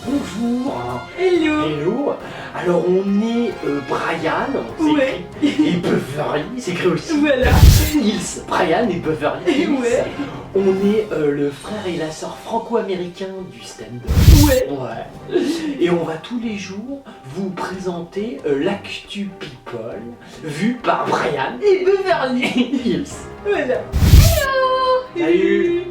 bonjour. Hello. Hello. Alors on est Brian, c'est Ouais. écrit, et Beverly, c'est écrit aussi. Voilà. Nils, Brian et Beverly. Hills. Ouais. On est le frère et la sœur franco-américains du stand-up. Ouais. Ouais. Et on va tous les jours vous présenter l'actu people vu par Brian Et Beverly. Hills. Voilà. Salut.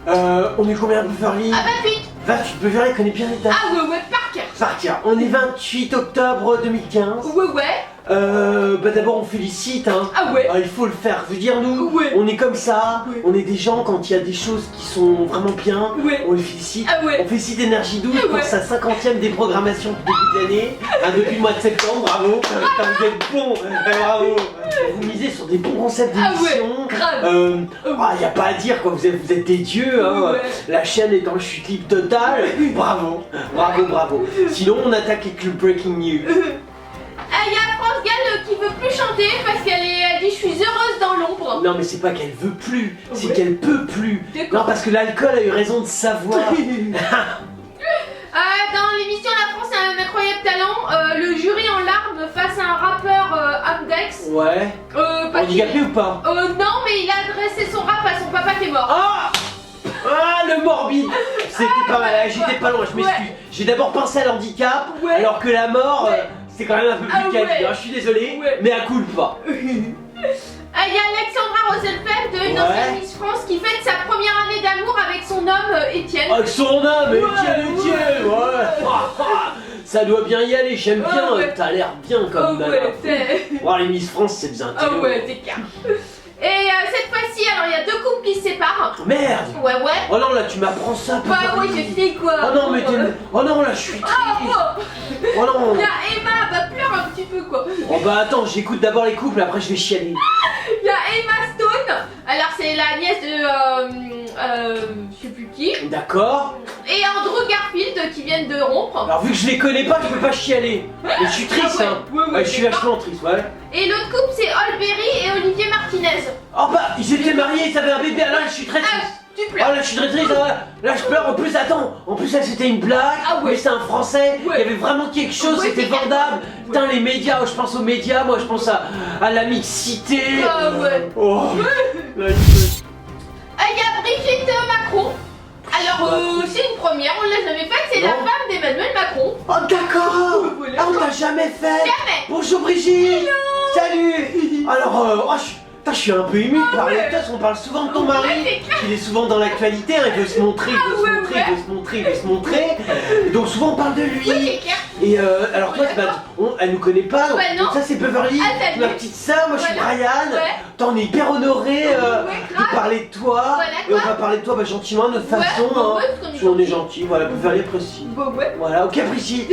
On est combien Beverly? Ah 28. 28, Beverly connaît bien les dates. Ah ouais, par cœur. Partir. On est 28 octobre 2015. Ouais. Bah d'abord on félicite hein. Ah ouais. Il faut le faire. Je veux dire nous, Ouais. on est comme ça. Ouais. On est des gens quand il y a des choses qui sont vraiment bien. Ouais. On les félicite. Ah ouais. On félicite Énergie 12 pour Ouais. sa 50e déprogrammation depuis le début de l'année. Depuis le mois de septembre, bravo. Putain, vous êtes bons. Bravo. Vous misez sur des bons concepts Ah ouais. d'émission. Grave. Y a pas à dire quoi. Vous êtes des dieux hein. Ouais. La chaîne est en chute libre totale. Bravo. Bravo. Sinon on attaque avec le breaking news. Ah, y a France Gall qui veut plus chanter parce elle dit je suis heureuse dans l'ombre. Non mais c'est pas qu'elle veut plus, c'est Ouais. qu'elle peut plus. D'accord. Non parce que l'alcool a eu raison de savoir. Dans l'émission La France a un incroyable talent, le jury en larmes face à un rappeur Amdex. Ouais. Parce Handicapé ou pas? non, mais il a adressé son rap à son papa qui est mort. Ah le morbide. C'était pas mal, j'étais pas loin, je m'excuse. Ouais. J'ai d'abord pensé à l'handicap, Ouais. alors que la mort, Ouais. c'est quand même un peu plus Ah quali. ouais. Je suis désolé, Ouais. mais à coup pas. Il y a Alexandra Rosenfeld, une Ouais. ancienne Miss France, qui fête sa première année d'amour avec son homme Étienne. Avec son âme, Ouais, Étienne, ouais. Ça doit bien y aller, j'aime bien, Ah ouais. t'as l'air bien comme nana. ouais, c'est... Oh, les Miss France, c'est bien Ah ouais, c'est clair. Et cette fois-ci, alors il y a deux couples qui se séparent. Merde. Ouais. Oh non, là tu m'apprends ça. Bah ouais, Beverly. je sais quoi. Oh non, mais t'es... Oh non, là je suis triste. Oh, Oh non. il y a Emma, bah pleure un petit peu quoi. Oh bah attends, j'écoute d'abord les couples, après je vais chialer. Il y a Emma Stone, alors c'est la nièce de je sais plus qui. D'accord. Et Andrew Garfield qui viennent de rompre. Alors vu que je les connais pas, je peux pas chialer. Mais je suis triste, Ah ouais, hein. ouais, Je suis d'accord. vachement triste, ouais. Et l'autre couple c'est Olberry et Olivier Martinez. Oh bah, ils étaient mariés, ils avaient un bébé, là je suis très Ah, triste. tu Oh pleures. là je suis très triste, là je pleure. En plus, attends, en plus là c'était une blague, Ah ouais. mais c'est un français, Ouais. il y avait vraiment quelque chose, Ouais, c'était c'est vendable. ouais. Putain, les médias, oh, je pense aux médias, moi je pense à la mixité. Ah ouais. Oh, là, Il y a Brigitte Macron. Alors c'est une première, on l'a jamais faite, c'est la Non. femme d'Emmanuel Macron. Oh d'accord. Voilà. Ah, on t'a jamais fait. Jamais. Bonjour Brigitte. Salut. Alors, je suis un peu ému de parler de toi, parce qu'on parle souvent de ton Ouais, mari. c'est clair. Il est souvent dans l'actualité, hein, il veut se montrer, il veut se ouais, montrer, ouais. il veut se montrer, il veut se montrer. Donc souvent on parle de lui. Oui, c'est clair. Et alors toi, elle nous connaît pas, donc, Bah, non. donc ça c'est Beverly, Ah, salut. ma petite sœur, moi je suis Voilà. Brian. Ouais. T'en es hyper honoré Ouais, de grave. parler de toi. Voilà, Et on quoi. va parler de toi gentiment, de notre façon. bah hein. ouais, parce qu'on est Parce qu'on est gentil. gentil, voilà, Beverly apprécie. Bon, ouais. Voilà, ok Brigitte.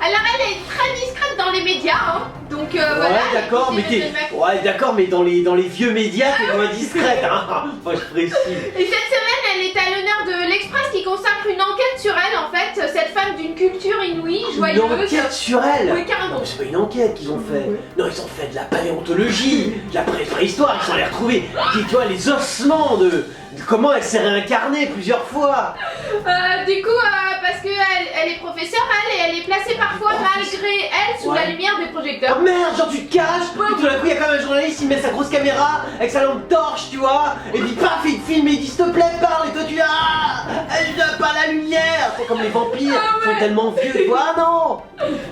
Alors elle est très discrète dans les médias, hein. Donc voilà. Ouais, d'accord, elle mais est t'es. Emmanuel Macron. Ouais, d'accord, mais dans les vieux médias, t'es moins discrète, hein. Moi, je précise. Et cette semaine, elle est à l'honneur de l'Express qui consacre une enquête sur elle, en fait. Cette femme d'une culture inouïe, Une joyeuse. enquête sur elle. Oui, carrément. Non, c'est pas une enquête qu'ils ont fait. Ouais. Non, ils ont fait de la paléontologie, de la préhistoire. Ils sont allés retrouver, tu vois, les ossements de comment elle s'est réincarnée plusieurs fois. Du coup, parce qu'elle est professeure, elle, et elle est placée parfois malgré elle sous Ouais. la lumière des projecteurs. Oh merde, genre tu te caches, Ouais. et tout d'un coup il y a quand même un journaliste, il met sa grosse caméra avec sa lampe torche, tu vois, et puis paf, il te filme et il dit s'il te plaît parle, et toi tu dis elle n'a pas la lumière. C'est comme les vampires, Ah ils ouais. sont tellement vieux, tu vois, ah non.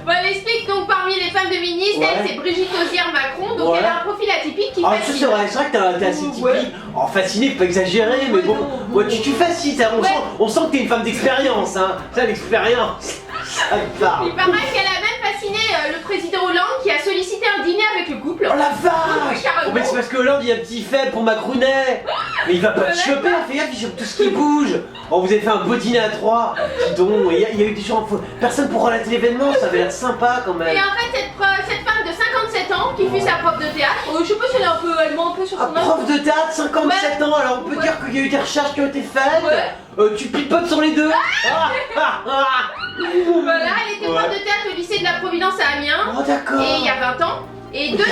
Bon, elle explique donc parmi les femmes de ministres, Ouais. elle c'est Brigitte Osière Macron, donc Ouais. elle a un profil atypique qui Ah, ça fascine. c'est vrai que t'es assez typique. Ouais. Oh, fasciné, faut pas exagérer, mais Ouais, bon, non, ouais, non. tu fascines, on, Ouais. on sent que t'es une femme d'expérience, hein. Ça, l'expérience, ça te parle. Il paraît qu'elle a même fasciné le président Hollande qui a sollicité un dîner avec le couple. Oh la vache! Carrément. Oh, mais c'est parce que Hollande il a un petit faible pour Macrounet. Mais il va pas te Voilà, choper, fais gaffe, il chope tout ce qui bouge. Oh, vous avez fait un beau dîner à trois. Dis donc, il y a eu des gens. Personne pour relater l'événement, ça avait l'air sympa quand même. Et en fait, cette femme de 57 ans qui fut sa prof de théâtre, je sais pas si elle ment un peu sur Ah, son âge. prof de théâtre, 57 ans, alors on peut Ouais. dire qu'il y a eu des recherches qui ont été faites. Ouais. Tu pipotes sur les deux. Voilà, elle était prof Ouais. de théâtre au lycée de la Providence à Amiens. Oh d'accord. Et il y a 20 ans. Et Il y a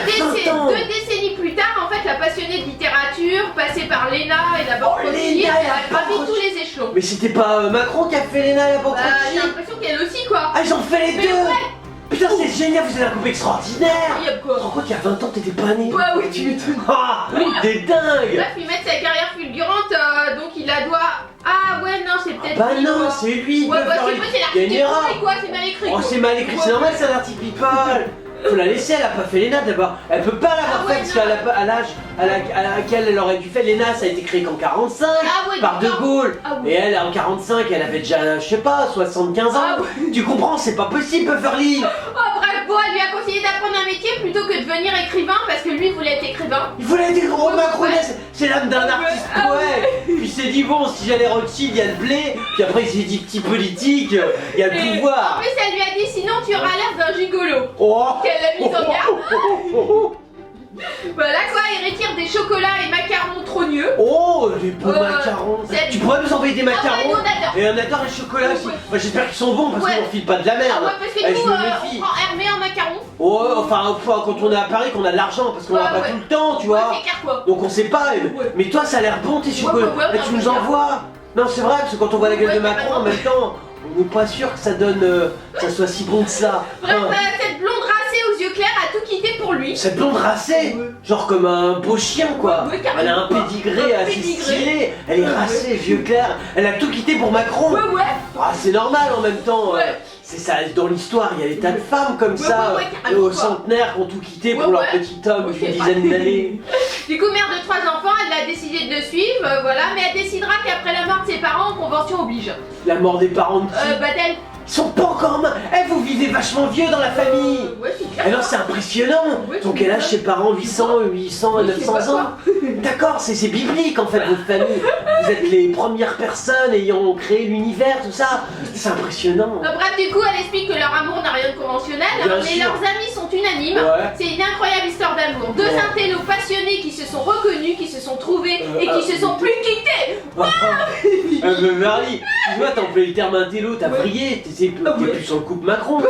20 ans. 2 décennies plus tard, en fait, la passionnée de littérature, passée par l'ENA et la Banque Oh, Rothschild, l'ENA et la a gravi Banque tous les échelons. Mais c'était pas Macron qui a fait l'ENA et la Banque Bah, j'ai Rothschild? l'impression qu'elle aussi, quoi. Ah, ils ont fait les Mais deux. ouais. Putain, c'est génial, vous êtes un couple extraordinaire. Incroyable, Tu te quoi. rends compte qu'il y a 20 ans, t'étais pas né? Ouais, oui, tu m'étonnes. Ah, des dingues. Bref, il met sa carrière fulgurante, donc il la doit. Ah ouais, non, c'est peut-être. Bah lui, non, quoi. c'est lui. il Ouais, doit bah faire c'est une- quoi, c'est Il y a une l'article erreur. écrit, quoi, c'est mal écrit. Oh, quoi. c'est mal écrit, Ouais. c'est normal, c'est un article people. Faut la laisser, elle a pas fait l'ENA d'abord. Elle peut pas l'avoir Ah fait ouais, parce non. qu'à à l'âge à laquelle elle aurait dû faire l'ENA, ça a été créé qu'en 45 Ah ouais, par De d'accord. Gaulle. Ah ouais. Et elle, en 45, elle avait déjà, je sais pas, 75 ans. Ah ouais. Tu comprends, c'est pas possible, Pufferly. Oh bref, bon, elle lui a conseillé d'apprendre un métier plutôt que de devenir écrivain parce que lui voulait être écrivain. Il voulait être gros Ouais, Macron, ouais. c'est l'âme d'un Ah ouais, artiste ah poète. Puis il s'est dit, bon, si j'allais Rothschild, il y a le blé. Puis après, il s'est dit, petit politique, il y a le Et en pouvoir. plus, elle lui a dit sinon tu auras l'air d'un gigolo. Oh. Qu'elle l'a mise en garde. Oh. Voilà quoi, il retire des chocolats et macarons trogneux. Oh, des beaux macarons. c'est- Tu pourrais nous envoyer des Ah ouais, macarons? nous, on adore. Et on adore les chocolats aussi. Ouais. Moi, j'espère qu'ils sont bons parce Ouais. qu'on file pas de la merde. Ah ouais, parce que Eh, nous, je me on méfie. prend Hermé en macaron. Oh, enfin, quand on est à Paris, qu'on a de l'argent parce qu'on Ouais, a pas ouais. tout le temps, tu Ouais, vois. c'est clair quoi. Donc on sait pas. Ouais. Mais toi, ça a l'air bon tes chocolats. ouais, Eh, on tu va nous bien. envoies. Non, c'est vrai parce que quand on voit la gueule Ouais, de Macron carrément. en même temps, on n'est pas sûr que ça donne, que ça soit si bon que ça. Bref, Hein. cette blonde racée aux yeux clairs a tout quitté pour lui. Cette blonde racée, Ouais. genre comme un beau chien quoi. Ouais, carrément. Elle a un pédigré Un assez pédigré. stylé. Elle est Ouais, racée, vieux clair. Elle a tout quitté pour Macron. Ouais, ouais. Ah, c'est normal en même temps. Ouais. C'est ça, dans l'histoire, il y a des tas de femmes comme Ouais, ça, ouais, carrément, aux quoi. centenaires qui ont tout quitté pour Ouais, leur ouais. petit homme Ok, d'une dizaine d'années. Du coup, mère de 3 enfants, elle a décidé de le suivre, voilà, mais elle décidera qu'après la mort de ses parents, convention oblige. La mort des parents de qui Bah, d'elle. Ils sont pas encore mains. Eh, vous vivez vachement vieux dans la famille. Ouais, c'est clair. Alors c'est impressionnant. Ouais, Donc tu quel âge vois. ses parents? 800, 800, Oui, 900 c'est pas ans. D'accord, c'est biblique en fait votre famille. Vous êtes les premières personnes ayant créé l'univers, tout ça. C'est impressionnant. Bref, du coup, elle explique que leur amour n'a rien de conventionnel, Bien mais sûr. leurs amis sont unanimes. Ouais. C'est une incroyable histoire d'amour. Deux Ouais. intellos passionnés qui se sont reconnus, qui se sont trouvés et qui se sont plus quittés. Mais Marie, tu vois, t'as employé le terme intello, t'as Ouais. vrillé, t'es Ah ouais. plus sur le couple Macron.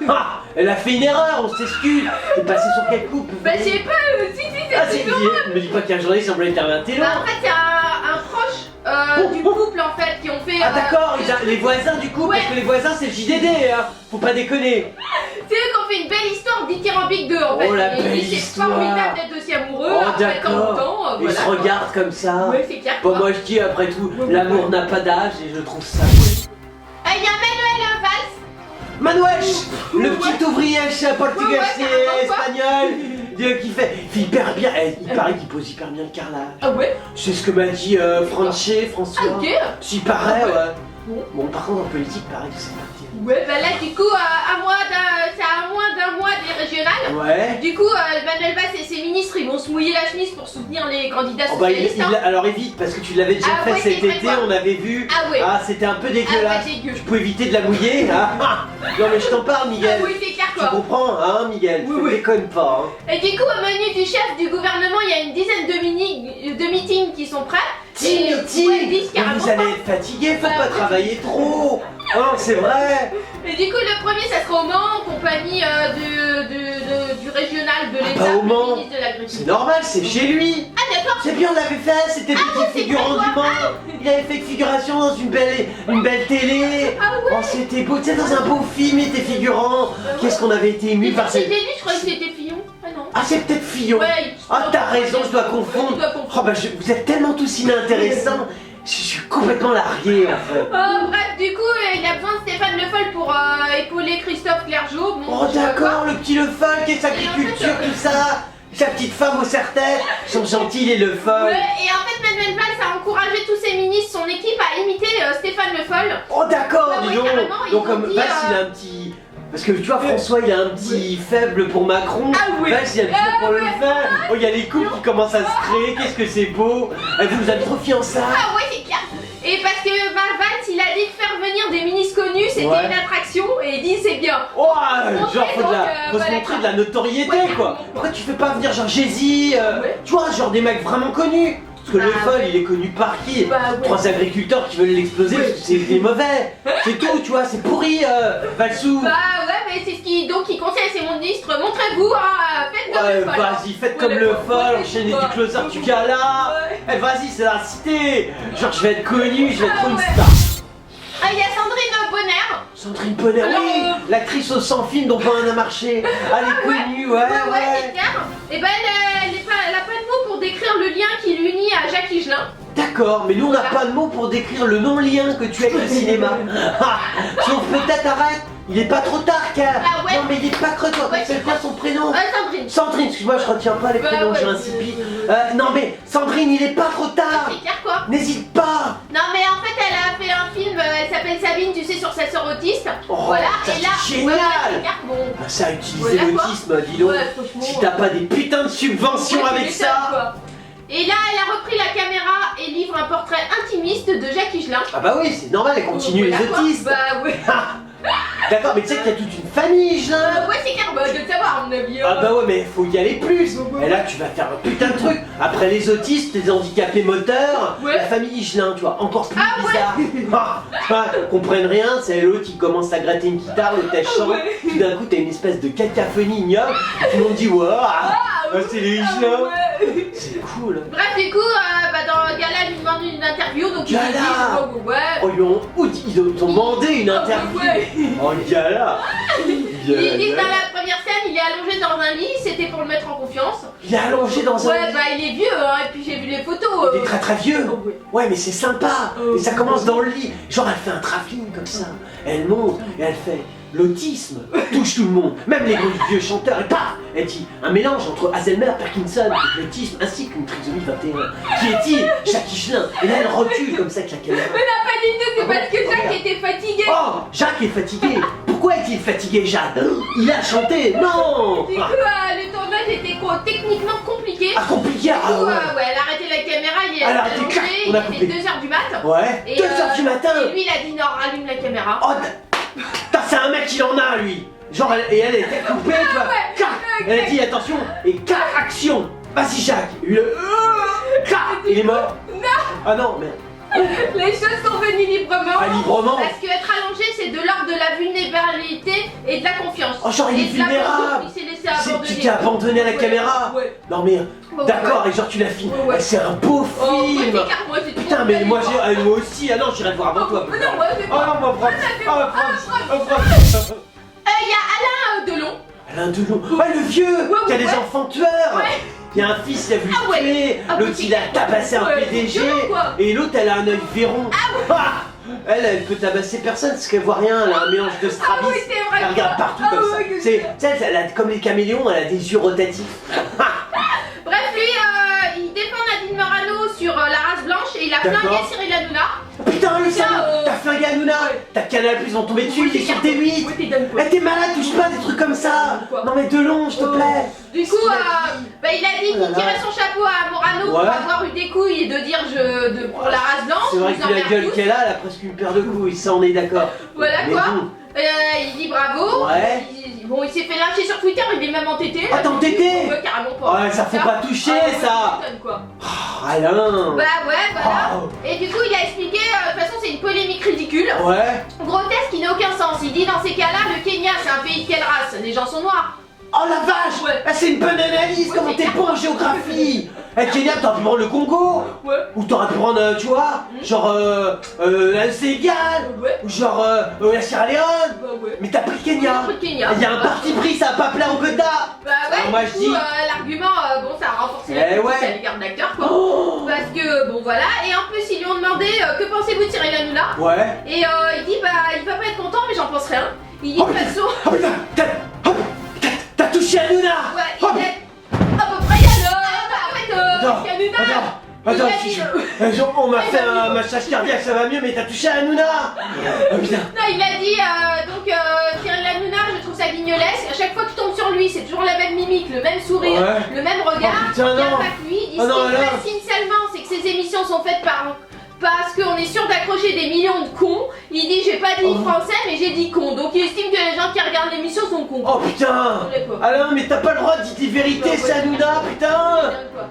Ah, elle a fait une erreur, on s'excuse. T'es passé sur quel couple? Bah, je sais pas, si, Ah, c'est c'est tout. me dis pas qu'un journaliste a employé le terme intello. Bah, en fait, c'est un proche du couple en fait qui ont fait. Ah d'accord, les voisins du coup, Ouais. parce que les voisins c'est le JDD, hein. Faut pas déconner. C'est eux qui ont fait une belle histoire dithyrambique d'eux en fait. Oh, la Et belle c'est histoire. formidable d'être aussi amoureux Oh, après tant de d'accord. temps. Ils Voilà, se quoi. regardent comme ça. Ouais, c'est clair. Bon, quoi. moi je dis après tout, Ouais, l'amour ouais. n'a pas d'âge et je trouve ça. Il y a Manuel Valls. Manuel, le Ouais. petit ouvrier portugais, Ouais, carrément, quoi. espagnol, qui fait hyper bien. Il paraît qu'il pose hyper bien le carrelage. Ah ouais. C'est ce que m'a dit François. Ah, ok. S'il paraît, Ah ouais. ouais. Bon. Bon, par contre, en politique, pareil que c'est pas Ouais, bah là du coup, c'est à moins d'un mois des régionales. terrible. Ouais. Du coup, Manuel Valls et ses ministres, ils vont se mouiller la chemise pour soutenir les candidats Oh, bah, socialistes. hein. alors évite, parce que tu l'avais déjà Ah fait ouais, cet c'est vrai, été, quoi. on avait vu. Ah ouais. Ah, c'était un peu Ah dégueulasse. ouais, dégueu. Tu peux éviter de la mouiller, hein. Non mais je t'en parle, Ah Miguel. oui, c'est clair Tu quoi. comprends, hein, Miguel. Oui, Ne oui. déconne pas, hein. Et du coup, au menu du chef du gouvernement, il y a une dizaine de meetings qui sont prêts. Et- ouais, 10 Mais carrément. vous allez être fatigué, faut Bah, pas ouais. travailler trop. Hein, c'est vrai. Et du coup, le premier, ça sera au Mans, en compagnie du régional de Ah, l'État, bah, au Mans. le ministre de C'est l'Agriculture. normal, c'est chez lui. Ah d'accord. C'est bien, on l'avait fait, c'était Ah ouais, petit c'est figurant vrai, du quoi. Mans. Il avait fait figuration dans une belle télé. Ah ouais. Oh, c'était beau, tu sais, dans un beau film, il était figurant. Qu'est-ce qu'on avait été ému Mais par c'était cette. lui, je croyais que c'était Fillon. Ah non. Ah, c'est peut-être Fillon. Ouais, Ah, t'as raison, je dois confondre. Je dois confondre. Oh, bah, vous êtes tellement tous inintéressants. Je suis complètement largué, en fait. Bref, du coup, il a besoin de Stéphane Le Foll pour épauler Christophe Clergeau. Bon, Oh, je sais pas d'accord, le petit Le Foll, qu'est-ce agriculture, tout ça. Sa petite femme au serre-tête. Ils sont gentils, les Le quoi. Foll. Ouais, et en fait, Manuel Valls a encouragé tous ses ministres, son équipe, à imiter Stéphane Le Foll. Oh, d'accord, Bah dis oui, donc. carrément, ils Donc, ont comme dit, Valls, il a un petit. Parce que tu vois, François, il a un petit faible pour Macron. Ah oui. Valls, il a un petit Ah truc pour le ouais. faire. Oh, il y a les couples qui commencent à se créer. Qu'est-ce que c'est beau. Vous avez trop fiançailles. Ah ouais, c'est clair. Et parce que Valls, il a dit que faire venir des ministres connus, c'était Ouais. une attraction, et il dit c'est bien. Oh, montrer, genre faut, donc, faut se voilà, montrer quoi. de la notoriété Ouais, quoi. carrément. Pourquoi tu fais pas venir genre Jay-Z, Ouais. tu vois, genre des mecs vraiment connus. Parce que Bah, le Foll ouais. il est connu par qui? Bah, ouais. 3 agriculteurs qui veulent l'exploser Ouais. parce que c'est des mauvais. C'est tout, tu vois, c'est pourri, Valsou. Bah ouais, mais c'est ce qui donc il conseille à ses ministres, montrez-vous, faites comme Ouais, le folle. vas-y, faites comme le folle, enchaînez du closer, du gala. Ouais. Eh, vas-y, c'est la cité. Genre, je vais être connu, je vais être une Ouais. star. Ah, il y a Sandrine Bonner. Sandrine Bonner, Alors, oui, l'actrice aux 100 films dont pas un a marché. Elle est connue, ouais, c'est clair. Et ben elle a pas de mots pour décrire le lien qui l'unit à Jacques Higelin. D'accord, mais nous on n'a pas de mots pour décrire le non-lien que tu as avec le cinéma. Ah, sauf peut-être, arrête, il est pas trop tard, car. Ah ouais. Non, mais il est pas creton, Ouais, c'est quoi son prénom? Sandrine. Sandrine, excuse-moi, je retiens pas les prénoms, ouais, j'ai un sipi. Non, mais Sandrine, il est pas trop tard. C'est clair quoi. N'hésite pas. Non mais en fait elle a fait un film, elle s'appelle Sabine, tu sais, sur sa sœur autiste. Oh, voilà, ça, et là, c'est génial. c'est clair, bon. Ah, ça a utilisé Voilà, quoi. l'autisme, dis donc. Ouais, franchement. Si t'as pas des putains de subventions Ouais, tu avec m'étonnes, ça. quoi. Et là, elle a repris la caméra et livre un portrait intimiste de Jacques Higelin. Ah bah oui, c'est normal, elle continue Voilà, les quoi. autistes. Bah ouais. D'accord, mais tu sais qu'il y a toute une famille, Jean. Ouais, c'est clair, bah de le savoir à mon avis. Ah bah ouais, mais faut y aller plus. Et là, tu vas faire un putain de truc. Après les autistes, les handicapés moteurs, Ouais. la famille Higelin, tu vois, encore plus Ah ouais. bizarre. Ils comprennent rien, c'est l'autre qui commence à gratter une guitare, l'autre elle chante. Ouais. Tout d'un coup, t'as une espèce de cacophonie ignoble. Tout le monde dit, ouais, c'est les Higelin. Ouais. C'est cool. Bref, du coup, dans Gala, lui demande une interview, donc il Gala. lui dit, ouais. Oh, ils ont demandé une interview. Ouais. Oh, gala. Ils disent dans la première scène, il est allongé dans un lit, c'était pour le mettre en confiance. Il est allongé dans un Ouais, lit. bah il est vieux, hein, et puis j'ai vu les photos. Il est très très vieux. Oh, ouais. Ouais, mais c'est sympa. Oh. Et ça commence dans le lit. Genre, elle fait un travelling comme ça. Elle monte et elle fait l'autisme touche tout le monde, même les vieux chanteurs. Et paf, elle dit un mélange entre Alzheimer, Parkinson, l'autisme ainsi qu'une trisomie 21. Qui est-il? Jacques Higelin. Et là, elle recule comme ça avec la caméra. Mais n'a pas dit tout, c'est Ah bon, parce que Jacques regarde. était fatigué. Oh, Jacques est fatigué. Pourquoi est-il fatigué, Jacques? Il a chanté. Non. Du coup, le tournage était techniquement compliqué. Ah, compliqué. Du Ah coup, ouais. ouais, elle a arrêté la caméra, il est Elle a arrêté, clac, allongé, on a il coupé. était 2h du mat. Ouais. Et, 2h du matin. Et lui, il a dit non, rallume la caméra. Oh, putain, c'est un mec qui en a, lui. Genre, elle était coupée, tu vois. Ouais, Clac. Elle a dit attention et clac, action. Vas-y, Jacques. Clac, il est mort. Non. Ah non, mais Les choses sont venues librement. ah, librement. Parce qu'être allongé, c'est de l'ordre de la vulnérabilité et de la confiance. Oh, genre, il est Et de l'abandon. vulnérable. Il s'est laissé Tu abandonner. t'es abandonné à la Ouais, caméra. Ouais. Non mais Ouais, d'accord, ouais. et genre tu l'as filmé. Ouais, ouais. C'est un beau Oh, moi, film. c'est car moi, j'ai Putain, trop mais aimé, moi quoi. moi aussi. Ah non, j'irai le voir avant toi. Oh, non, moi, c'est Oh pas. non, moi France. c'est Oh pas- France. Il y a Alain Delon. Alain Delon. Ouais, le vieux qui a des ouais. enfants tueurs. Ouais. Il y a un fils, il a voulu Ah ouais. tuer. Ah, L'autre, petit il a gars. tabassé un Ouais, PDG. c'est violent, quoi. Et l'autre, elle a un œil verron. Ah, elle peut tabasser personne parce qu'elle voit rien. Elle a un mélange de Ah strabis. oui, c'est vrai. Elle regarde partout Ah comme ouais, ça. que C'est, tu sais, elle a, comme les caméléons, elle a des yeux rotatifs. Bref, lui, il défend Nadine Morano sur la race blanche et il a D'accord. flingué Cyril Hanouna. Putain, le Putain, salaud. T'as flingué Hanouna. ouais. T'as Canal Plus vont tomber dessus. Il est sur T8. Ouais, t'es dingue, quoi. Eh, t'es malade, touche pas à des trucs comme ça. Quoi. Non mais Delon, s'il te Oh. plaît. Du coup, bah, il a dit Oh là qu'il là. tirait son chapeau à Morano Ouais. pour avoir eu des couilles et de dire pour la race blanche. C'est vrai vous que vu la emmerde gueule tous. qu'elle a, elle a presque une paire de couilles, ça on est d'accord. Voilà Mais quoi. bon. Il dit bravo. Ouais. Bon, il s'est fait lyncher sur Twitter, il est même entêté. Ah, t'es entêté. Ouais, carrément pas. Ouais, ça faut pas toucher, ouais, ça. tu m'étonnes, quoi. Oh, Alain. Bah ouais, voilà. Oh. Et du coup, il a expliqué, de toute façon, c'est une polémique ridicule. Ouais. Grotesque qui n'a aucun sens. Il dit dans ces cas-là, le Kenya, c'est un pays de quelle race? Les gens sont noirs. Oh la vache. Ouais. Ah, c'est une bonne analyse, Ouais, comment c'est t'es bon en géographie. Eh, Kenya, t'aurais pu prendre le Congo. Ouais. Ou t'aurais pu prendre, tu vois, genre le Sénégal. Ouais. Ou genre la Sierra Leone. Bah ouais. Mais t'as pris le Kenya. J'ai pris le Kenya. Il y a un Bah, parti pris, ça a pas plat au quota. Bah ouais, Alors, moi, du je coup, dis- l'argument, bon, ça a renforcé Eh la critique ouais. à l'égard de l'acteur, quoi. Oh. Parce que, bon, voilà. Et en plus, ils lui ont demandé, que pensez-vous de Cyril Hanouna? Ouais. Et il dit, bah, il va pas être content, mais j'en pense rien. Il dit, de Oh, toute façon, Oh putain, t'as touché Hanouna. ouais, il Oh, est à peu près, alors, en fait, Attends, Hanouna, attends, il a si dit, je- on m'a fait un massage cardiaque, ça va mieux, mais t'as touché Hanouna. Oh putain. non, il a dit, Cyril Hanouna, je trouve ça guignolesque. À chaque fois que je tombe sur lui, c'est toujours la même mimique, le même sourire, Ouais. le même regard. Oh, putain, Il y a non. pas que lui. Il Oh, non, ce qui me alors. fascine seulement, c'est que ces émissions sont faites parce qu'on est sûr d'accrocher des millions de cons. Il dit, j'ai pas dit Oh. français, mais j'ai dit con. Donc il estime que les gens qui regardent l'émission sont cons. Oh putain. Ouais, quoi. Alain, mais t'as pas le droit de dire des vérités, Ouais, c'est ouais. Hanouna, putain. Quoi.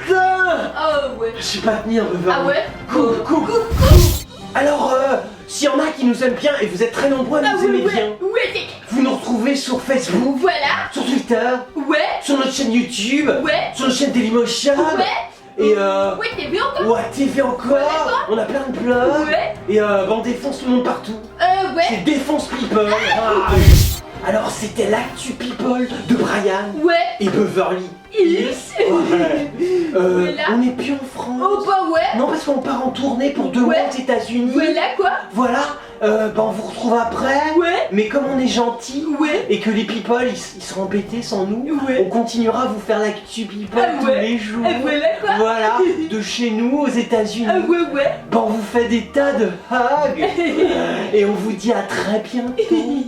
Putain. Oh ouais. Je sais pas tenir, Beverly. Ah ouais. Coupe. Alors, s'il y en a qui nous aiment bien, et vous êtes très nombreux à Ah nous ouais, aimer ouais. bien, Ouais, c'est vous nous retrouvez retrouver sur Facebook, Voilà. sur Twitter, Ouais. sur notre chaîne YouTube, Ouais. sur notre chaîne Dailymotion. Ouais. Et Ouais, t'es bien encore. ouais, TV encore. On a plein de blogs. Ouais. Et on défonce tout le monde partout. Ouais. C'est Défonce People. Ah. Alors c'était l'actu People de Brian Ouais. et Beverly Hills. Ouais. Voilà. On n'est plus en France. Oh bah ouais. Non, parce qu'on part en tournée pour 2 mois Ouais. aux États-Unis. Voilà quoi. Voilà. On vous retrouve après. Ouais. Mais comme on est gentil Ouais. et que les people ils seront embêtés sans nous, Ouais. on continuera à vous faire l'actu people Ah tous ouais. les jours. Voilà quoi. Voilà, de chez nous aux États-Unis. Ouais. On vous fait des tas de hugs et on vous dit à très bientôt.